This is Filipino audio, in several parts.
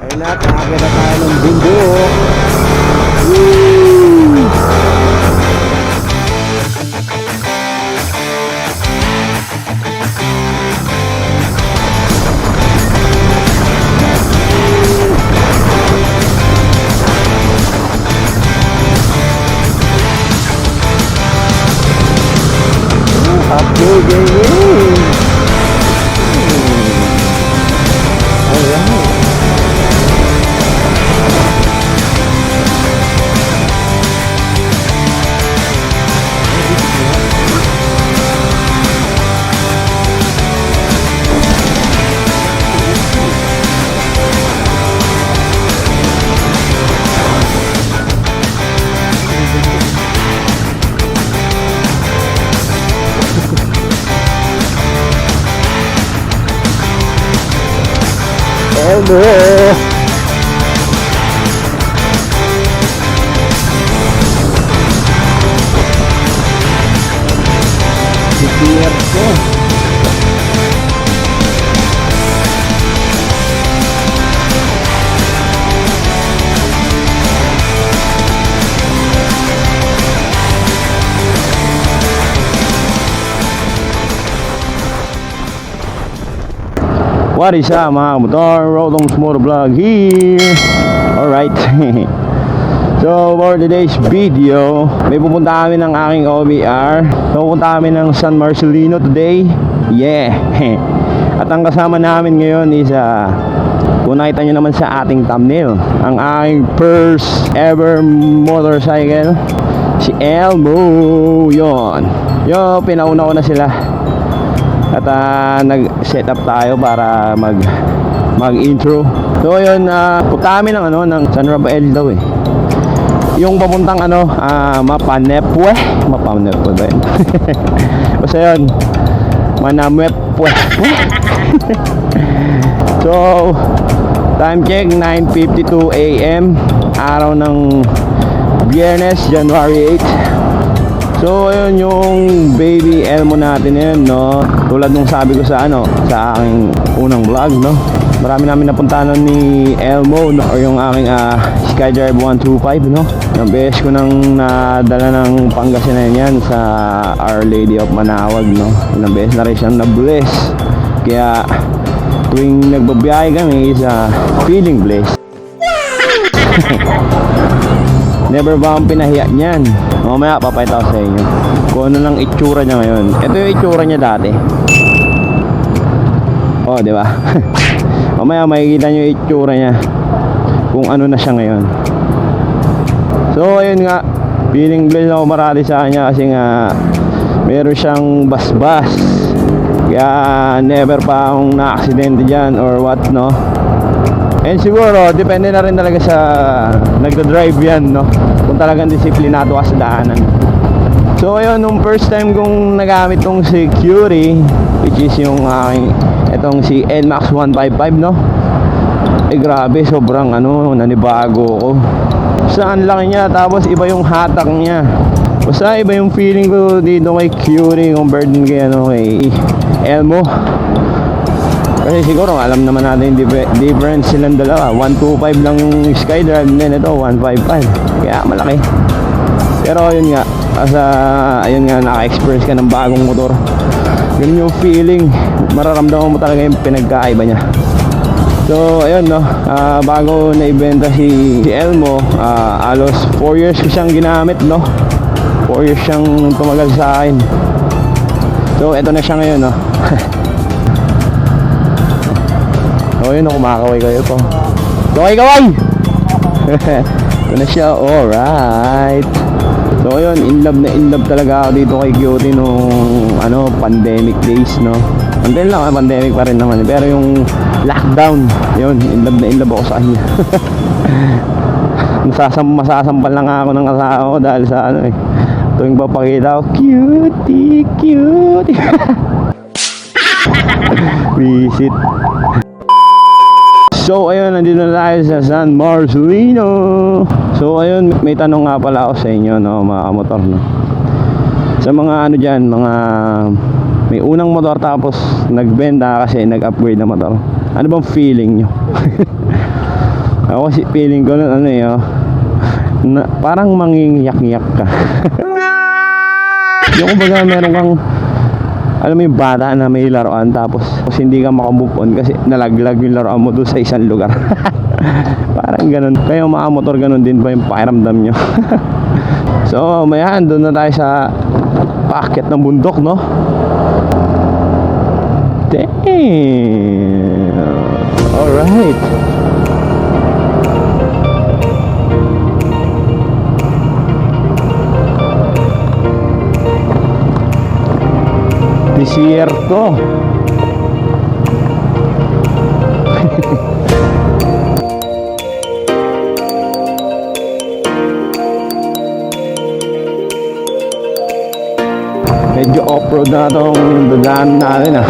Ayun na, nakakita na tayo ng bundok. Woo! Happy gaming! Alright. Hello! Sipir ko. What is up mga motor? Rodong's Motor Vlog here. Alright. So for today's video, may pupunta kami ng aking OBR. So pupunta kami ng San Marcelino today. Yeah. At ang kasama namin ngayon is kung nakita nyo naman sa ating thumbnail, ang aking first ever motorcycle, si Elmo. Yon. Yo, pinauna ko na sila. At nag-set up tayo para mag-intro. So yun, punta kami ng San Rafael daw eh. Yung papuntang Mapanepwe ba yun? Basta yun, Manamepwe. So time check 9:52 AM, araw ng Biyernes, January 8. So ayun yung baby Elmo natin yun, no. Tulad nung sabi ko sa aking unang vlog, no. Marami namin napuntahan ni Elmo, no? Or yung aking Skydrive 125, no. Yung beses ko nang nadala ng Pangasinan yan sa Our Lady of Manawag, no. Ilang beses na rin siyang na-bless. Kaya tuwing nagbabiyahe kami is feeling blessed. Never ba akong pinahiya niyan? Mamaya papayta ko sa inyo kung ano lang itsura niya ngayon. Ito yung itsura niya dati. Oh, di ba? Mamaya makikita niyo yung itsura niya kung ano na siya ngayon. So ayun nga, feeling blessed ako marami sa kanya kasi nga meron siyang basbas. Kaya never pa akong na-aksidente dyan or what, no. And siguro, depende na rin talaga sa nagda-drive yan, no? Kung talagang disiplinado ka sa daanan. So, ayun, nung first time kong nagamit tong Security, which is yung itong si NMAX 155, no? Eh, grabe, sobrang nanibago ko. Saan lang niya, tapos iba yung hatak niya. Basta iba yung feeling ko dito kay Curie compared kay Elmo. Kasi siguro alam naman natin yung difference silang dalawa. 125 lang yung Skydrive, and then ito 155. Kaya malaki. Pero yun nga, ayun nga, naka-experience ka ng bagong motor. Ganun yung feeling. Mararamdaman mo talaga yung pinagkaiba niya. So ayun, no, bago na-ibenta si Elmo, alos 4 years ko siyang ginamit, no. 4 years siyang tumagal sa akin. So eto na siya ngayon, no. So yun, kumakaway kayo po. Kaway! Ito na siya, alright. So yun, in love talaga ako dito kay Cutie nung pandemic days, no. Until lang, pandemic pa rin naman. Pero yung lockdown, yun, in love ako sa kanya. Masasampal lang ako ng asawa ko dahil sa tuwing papakita ko, cute. Visit. So ayun, nandito na tayo sa San Marcelino. So ayun, may tanong nga pala ako sa inyo, no, mga motor, no. Sa mga dyan, mga may unang motor tapos nagbenta kasi nag-upgrade na motor. Ano bang feeling nyo? Ako kasi feeling ko nun ano eh, na, parang mangingiyak-ngiyak ka. Yung kumbaga meron kang, alam mo yung bata na may laruan tapos hindi ka makamove on kasi nalaglag yung laruan mo doon sa isang lugar. Parang ganun. Kayo mga motor, ganun din ba yung pakiramdam nyo? So mayan, doon na tayo sa paakyat ng bundok, no? Damn. Alright. Desierto. Medyo off-road na itong dadaan natin ah.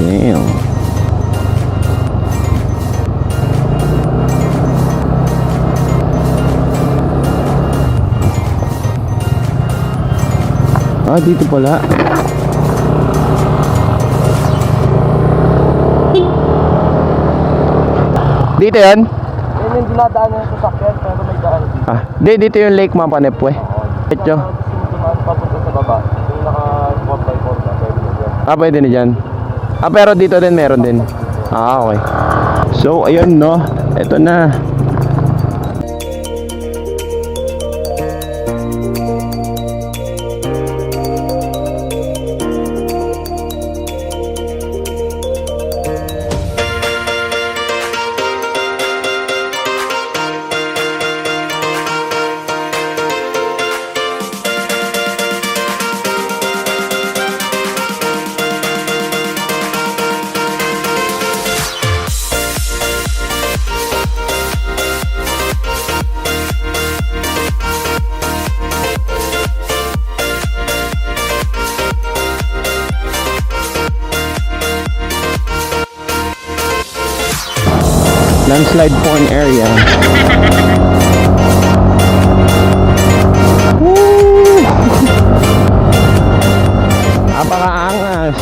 Damn. Ah, dito pala. Dito yan? Yan yung dinadaan ng sasakyan pero may daan dito. Ah, dito yung Lake Mapanepwe. Ito. Gusto mo dumaan papunta sa baba. Yung naka 4x4 na pwede na dyan. Ah, pwede na dyan. Ah, pero dito din meron din. Ah, okay. So, ayun no. Ito na. Landslide porn area. Woo! Napakaangas.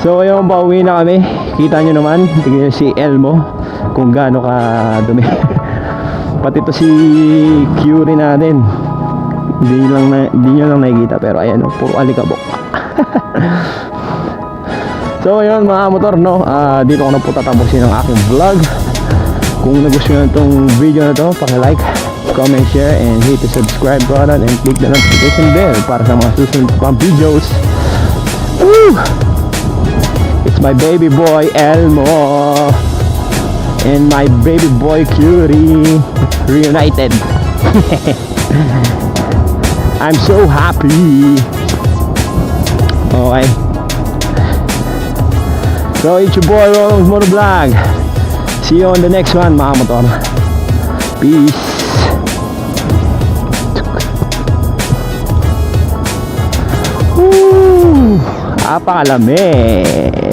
So ayun, pauwi na kami. Kita nyo naman, tingnan si Elmo kung gaano ka dumi. Pati to si Curie natin, hindi nyo lang nakikita, pero ayan, puro alikabok. So ayun mga motor, no, dito ko na po tatapusin ang aking vlog. Kung nagustuhan nyo itong video na to, paki-like, comment, share, and hit the subscribe button and click the notification bell para sa mga susunod pang videos. Woo! It's my baby boy Elmo and my baby boy Curie reunited. I'm so happy. Okay. So it's your boy Ronald Motovlog. See you on the next one mga motor. Peace. Woo! Apakalamig.